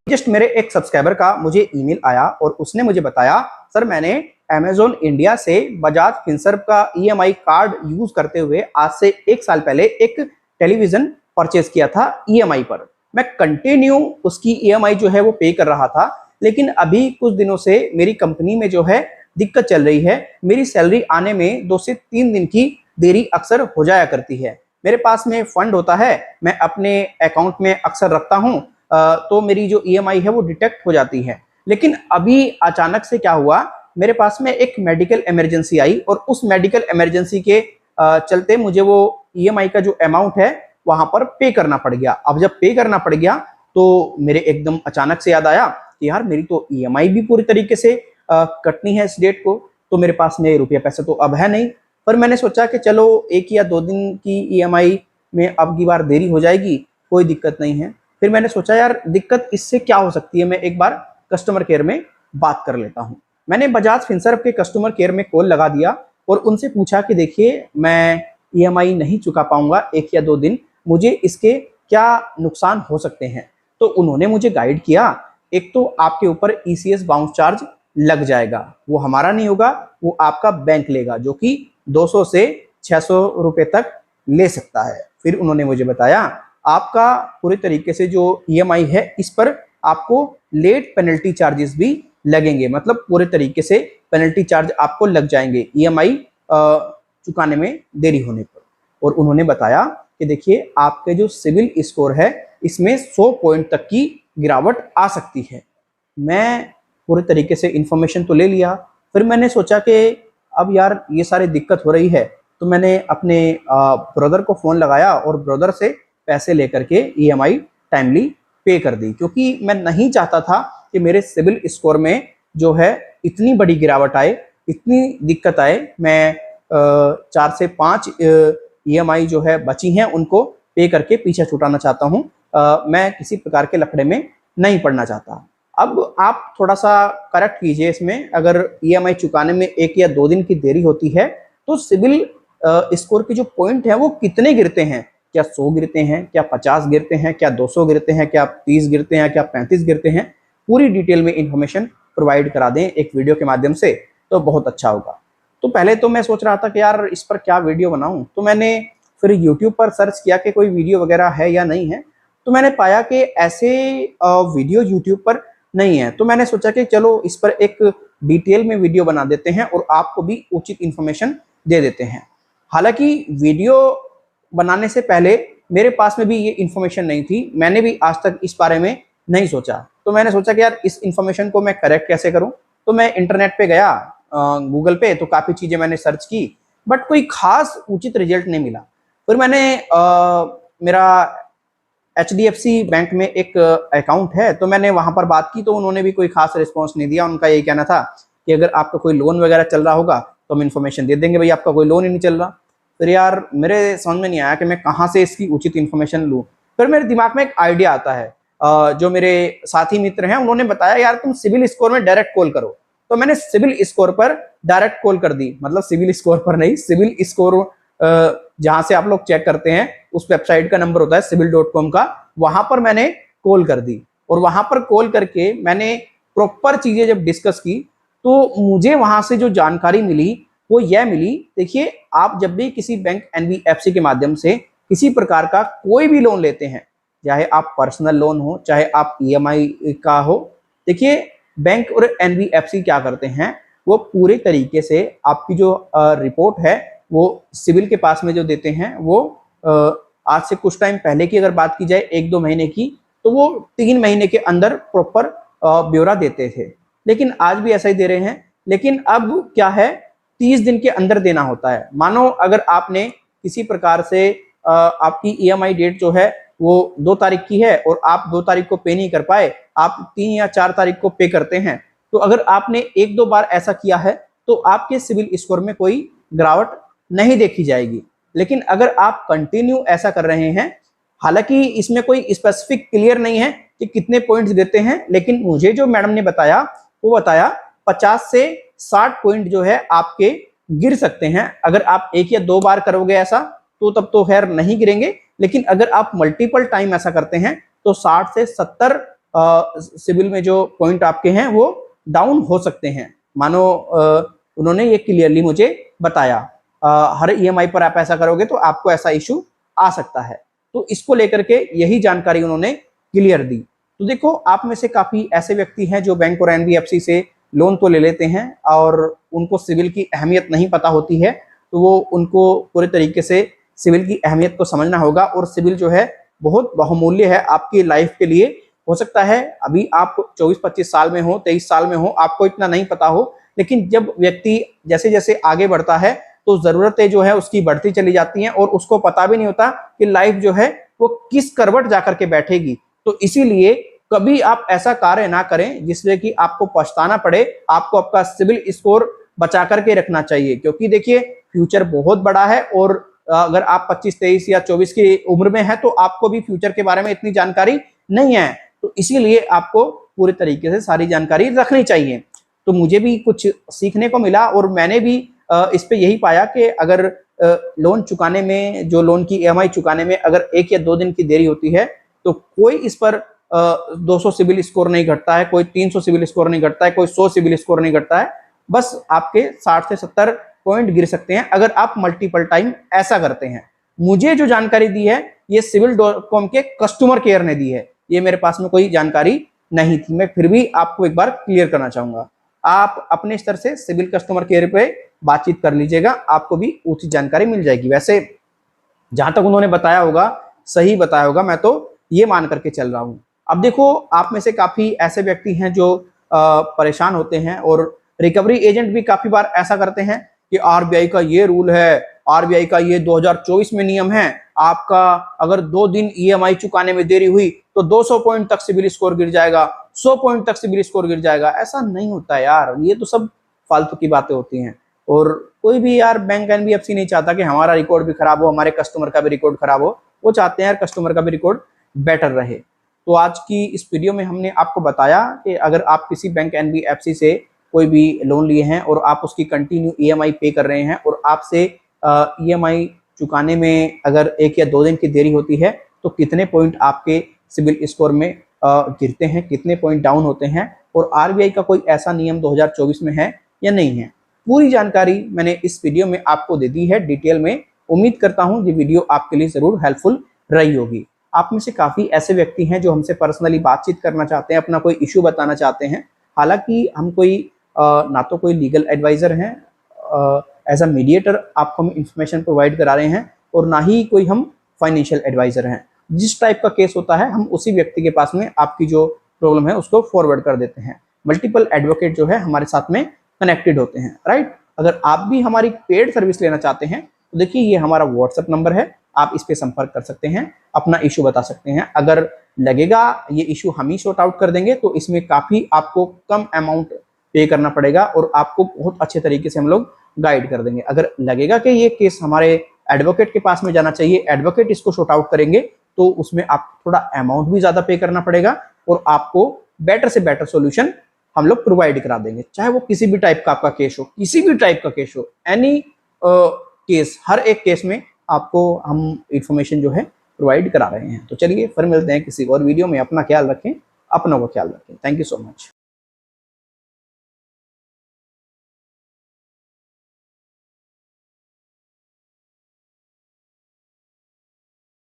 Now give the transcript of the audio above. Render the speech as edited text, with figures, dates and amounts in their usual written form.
Just मेरे एक subscriber का मुझे ईमेल आया और उसने मुझे बताया, सर मैंने अमेजोन इंडिया से बजाज फिनसर्व का ईएमआई कार्ड यूज करते हुए आज से 1 साल पहले एक टेलीविजन परचेज किया था ईएमआई पर। मैं कंटिन्यू उसकी ईएमआई जो है वो पे कर रहा था, लेकिन अभी कुछ दिनों से मेरी कंपनी में जो है दिक्कत चल रही है। मेरी सैलरी आने में 2 से 3 दिन की देरी अक्सर हो जाया करती है। मेरे पास में फंड होता है, मैं अपने अकाउंट में अक्सर रखता हूँ, तो मेरी जो ईएमआई है वो डिटेक्ट हो जाती है। लेकिन अभी अचानक से क्या हुआ, मेरे पास में एक मेडिकल इमरजेंसी आई और उस मेडिकल इमरजेंसी के चलते मुझे वो ईएमआई का जो अमाउंट है वहां पर पे करना पड़ गया। अब जब पे करना पड़ गया तो मेरे एकदम अचानक से याद आया कि यार मेरी तो ईएमआई भी पूरी तरीके से कटनी है इस डेट को, तो मेरे पास में रुपये पैसे तो अब है नहीं। पर मैंने सोचा कि चलो 1 या 2 दिन की ईएमआई में अब की बार देरी हो जाएगी, कोई दिक्कत नहीं है। फिर मैंने सोचा यार दिक्कत इससे क्या हो सकती है, मैं एक बार कस्टमर केयर में बात कर लेता हूँ। मैंने बजाज फिनसर्व के कस्टमर केयर में कॉल लगा दिया और उनसे पूछा कि देखिए मैं ईएमआई नहीं चुका पाऊंगा 1 या 2 दिन, मुझे इसके क्या नुकसान हो सकते हैं। तो उन्होंने मुझे गाइड किया, एक तो आपके ऊपर ईसीएस बाउंस चार्ज लग जाएगा, वो हमारा नहीं होगा, वो आपका बैंक लेगा, जो कि 200 से 600 रुपए तक ले सकता है। फिर उन्होंने मुझे बताया आपका पूरे तरीके से जो ईएमआई है इस पर आपको लेट पेनल्टी चार्जेस भी लगेंगे, मतलब पूरे तरीके से पेनल्टी चार्ज आपको लग जाएंगे ईएमआई चुकाने में देरी होने पर। और उन्होंने बताया कि देखिए आपके जो सिविल स्कोर है इसमें 100 पॉइंट तक की गिरावट आ सकती है। मैं पूरे तरीके से इंफॉर्मेशन तो ले लिया। फिर मैंने सोचा कि अब यार ये सारी दिक्कत हो रही है, तो मैंने अपने ब्रदर को फ़ोन लगाया और ब्रदर से पैसे लेकर के ईएमआई टाइमली पे कर दी, क्योंकि मैं नहीं चाहता था कि मेरे सिविल स्कोर में जो है इतनी बड़ी गिरावट आए, इतनी दिक्कत आए। मैं 4 से 5 ईएमआई जो है बची हैं उनको पे करके पीछे छुटाना चाहता हूँ। मैं किसी प्रकार के लफड़े में नहीं पड़ना चाहता। अब आप थोड़ा सा करेक्ट कीजिए इसमें, अगर ईएमआई चुकाने में 1 या 2 दिन की देरी होती है तो सिविल स्कोर के जो पॉइंट हैं वो कितने गिरते हैं, क्या 100 गिरते हैं, क्या 50 गिरते हैं, क्या 200 गिरते हैं, क्या 30 गिरते हैं, क्या 35 गिरते हैं, पूरी डिटेल में इंफॉर्मेशन प्रोवाइड करा दें एक वीडियो के माध्यम से तो बहुत अच्छा होगा। तो पहले तो मैं सोच रहा था कि यार इस पर क्या वीडियो बनाऊं, तो मैंने फिर यूट्यूब पर सर्च किया कि कोई वीडियो वगैरह है या नहीं है, तो मैंने पाया कि ऐसे वीडियो यूट्यूब पर नहीं है। तो मैंने सोचा कि चलो इस पर एक डिटेल में वीडियो बना देते हैं और आपको भी उचित इन्फॉर्मेशन दे देते हैं। हालांकि वीडियो बनाने से पहले मेरे पास में भी ये इन्फॉर्मेशन नहीं थी, मैंने भी आज तक इस बारे में नहीं सोचा। तो मैंने सोचा कि यार इस इन्फॉर्मेशन को मैं करेक्ट कैसे करूं, तो मैं इंटरनेट पे गया, गूगल पे, तो काफ़ी चीज़ें मैंने सर्च की, बट कोई खास उचित रिजल्ट नहीं मिला। फिर मैंने मेरा एचडीएफसी बैंक में एक अकाउंट है, तो मैंने वहां पर बात की, तो उन्होंने भी कोई खास रिस्पॉन्स नहीं दिया। उनका यही कहना था कि अगर आपका कोई लोन वगैरह चल रहा होगा तो हम इन्फॉर्मेशन दे देंगे, भाई आपका कोई लोन ही नहीं चल रहा। फिर यार मेरे समझ में नहीं आया कि मैं कहाँ से इसकी उचित इन्फॉर्मेशन लूँ। फिर मेरे दिमाग में एक आइडिया आता है, जो मेरे साथी मित्र हैं उन्होंने बताया यार तुम सिविल स्कोर में डायरेक्ट कॉल करो। तो मैंने सिविल स्कोर पर डायरेक्ट कॉल कर दी, मतलब सिविल स्कोर पर नहीं, सिविल स्कोर जहां से आप लोग चेक करते हैं उस वेबसाइट का नंबर होता है civil.com का, वहां पर मैंने कॉल कर दी। और वहां पर कॉल करके मैंने प्रॉपर चीजें जब डिस्कस की तो मुझे वहां से जो जानकारी मिली वो यह मिली, देखिए आप जब भी किसी बैंक एनबीएफसी के माध्यम से किसी प्रकार का कोई भी लोन लेते हैं, चाहे आप पर्सनल लोन हो चाहे आप ईएमआई का हो, देखिए बैंक और एनबीएफसी क्या करते हैं, वो पूरे तरीके से आपकी जो रिपोर्ट है वो सिविल के पास में जो देते हैं, वो आज से कुछ टाइम पहले की अगर बात की जाए 1-2 महीने की, तो वो 3 महीने के अंदर प्रॉपर ब्यौरा देते थे। लेकिन आज भी ऐसा ही दे रहे हैं, लेकिन अब क्या है 30 दिन के अंदर देना होता है। मानो अगर आपने किसी प्रकार से आपकी ईएमआई डेट जो है वो 2 तारीख की है और आप 2 तारीख को पे नहीं कर पाए, आप 3 या 4 तारीख को पे करते हैं, तो अगर आपने 1-2 बार ऐसा किया है तो आपके सिविल स्कोर में कोई गिरावट नहीं देखी जाएगी। लेकिन अगर आप कंटिन्यू ऐसा कर रहे हैं, हालांकि इसमें कोई स्पेसिफिक क्लियर नहीं है कि कितने पॉइंट्स देते हैं, लेकिन मुझे जो मैडम ने बताया वो बताया 50 से 60 पॉइंट जो है आपके गिर सकते हैं। अगर आप 1 या 2 बार करोगे ऐसा तो तब तो खैर नहीं गिरेंगे, लेकिन अगर आप मल्टीपल टाइम ऐसा करते हैं तो 60 से 70 सिविल में जो पॉइंट आपके हैं वो डाउन हो सकते हैं। मानो उन्होंने ये क्लियरली मुझे बताया, हर ईएमआई पर आप ऐसा करोगे तो आपको ऐसा इशू आ सकता है। तो इसको लेकर के यही जानकारी उन्होंने क्लियर दी। तो देखो, आप में से काफी ऐसे व्यक्ति हैं जो बैंक और एनबीएफसी से लोन तो ले लेते हैं और उनको सिविल की अहमियत नहीं पता होती है। तो वो उनको पूरे तरीके से सिविल की अहमियत को समझना होगा। और सिविल जो है बहुत बहुमूल्य है आपकी लाइफ के लिए। हो सकता है अभी आप 24-25 साल में हो, 23 साल में हो, आपको इतना नहीं पता हो, लेकिन जब व्यक्ति जैसे जैसे आगे बढ़ता है तो जरूरतें जो है उसकी बढ़ती चली जाती हैं और उसको पता भी नहीं होता कि लाइफ जो है वो किस करवट जाकर के बैठेगी। तो इसीलिए कभी आप ऐसा कार्य ना करें जिससे कि आपको पछताना पड़े। आपको आपका सिविल स्कोर बचा करके रखना चाहिए, क्योंकि देखिए फ्यूचर बहुत बड़ा है। और अगर आप 25, 23 या 24 की उम्र में है तो आपको भी फ्यूचर के बारे में इतनी जानकारी नहीं है। तो इसीलिए आपको पूरे तरीके से सारी जानकारी रखनी चाहिए। तो मुझे भी कुछ सीखने को मिला और मैंने भी इस पे यही पाया कि अगर लोन चुकाने में, जो लोन की ईएमआई चुकाने में अगर 1 या 2 दिन की देरी होती है तो कोई इस पर 200 सिविल स्कोर नहीं घटता है, कोई 300 सिविल स्कोर नहीं घटता है, कोई 100 सिविल स्कोर नहीं घटता है। बस आपके 60 से 70 पॉइंट गिर सकते हैं अगर आप मल्टीपल टाइम ऐसा करते हैं। मुझे जो जानकारी दी है ये सिविल.com के कस्टमर केयर ने दी है, ये मेरे पास में कोई जानकारी नहीं थी। मैं फिर भी आपको एक बार क्लियर करना चाहूंगा। आप अपने स्तर से सिविल कस्टमर केयर पे बातचीत कर लीजिएगा, आपको भी उचित जानकारी मिल जाएगी। वैसे जहां तक उन्होंने बताया होगा सही बताया होगा, मैं तो ये मान करके चल रहा हूं। अब देखो, आप में से काफी ऐसे व्यक्ति हैं जो परेशान होते हैं और रिकवरी एजेंट भी काफी बार ऐसा करते हैं कि आरबीआई का ये रूल है, आरबीआई का ये 2024 में नियम है, आपका अगर 2 दिन ईएमआई चुकाने में देरी हुई तो 200 पॉइंट तक सिविल स्कोर गिर जाएगा, 100 पॉइंट तक सिविल स्कोर गिर जाएगा। ऐसा नहीं होता यार, ये तो सब फालतू की बातें होती हैं। और कोई भी यार बैंक एनबीएफसी नहीं चाहता कि हमारा रिकॉर्ड भी खराब हो, हमारे कस्टमर का भी रिकॉर्ड खराब हो। वो चाहते हैं यार कस्टमर का भी रिकॉर्ड बेटर रहे। तो आज की इस वीडियो में हमने आपको बताया कि अगर आप किसी बैंक एनबीएफसी से कोई भी लोन लिए हैं और आप उसकी कंटिन्यू ईएमआई पे कर रहे हैं और आपसे ईएमआई चुकाने में अगर 1 या 2 दिन की देरी होती है तो कितने पॉइंट आपके सिविल स्कोर में गिरते हैं, कितने पॉइंट डाउन होते हैं, और आरबीआई का कोई ऐसा नियम 2024 में है या नहीं है। पूरी जानकारी मैंने इस वीडियो में आपको दे दी है डिटेल में। उम्मीद करता हूं ये वीडियो आपके लिए जरूर हेल्पफुल रही होगी। आप में से काफी ऐसे व्यक्ति हैं जो हमसे पर्सनली बातचीत करना चाहते हैं, अपना कोई इश्यू बताना चाहते हैं। हालांकि हम कोई ना तो कोई लीगल एडवाइजर हैं, एज अ मीडिएटर आपको हम इंफॉर्मेशन प्रोवाइड करा रहे हैं, और ना ही कोई हम फाइनेंशियल एडवाइजर हैं। जिस टाइप का केस होता है हम उसी व्यक्ति के पास में आपकी जो प्रॉब्लम है उसको फॉरवर्ड कर देते हैं। मल्टीपल एडवोकेट जो है हमारे साथ में कनेक्टेड होते हैं, राइट। अगर आप भी हमारी पेड सर्विस लेना चाहते हैं तो देखिए ये हमारा व्हाट्सएप नंबर है, आप इस पे संपर्क कर सकते हैं, अपना इशू बता सकते हैं। अगर लगेगा ये इशू हम ही सॉर्ट आउट कर देंगे तो इसमें काफी आपको कम अमाउंट पे करना पड़ेगा और आपको बहुत अच्छे तरीके से हम लोग गाइड कर देंगे। अगर लगेगा कि ये केस हमारे एडवोकेट के पास में जाना चाहिए, एडवोकेट इसको सॉर्ट आउट करेंगे, तो उसमें आपको थोड़ा अमाउंट भी ज्यादा पे करना पड़ेगा और आपको बेटर से बेटर सॉल्यूशन हम लोग प्रोवाइड करा देंगे। चाहे वो किसी भी टाइप का आपका केस हो, किसी भी टाइप का केस हो, एनी केस, हर एक केस में आपको हम इंफॉर्मेशन जो है प्रोवाइड करा रहे हैं। तो चलिए फिर मिलते हैं किसी और वीडियो में। अपना ख्याल रखें, अपनों का ख्याल रखें। Thank you so much.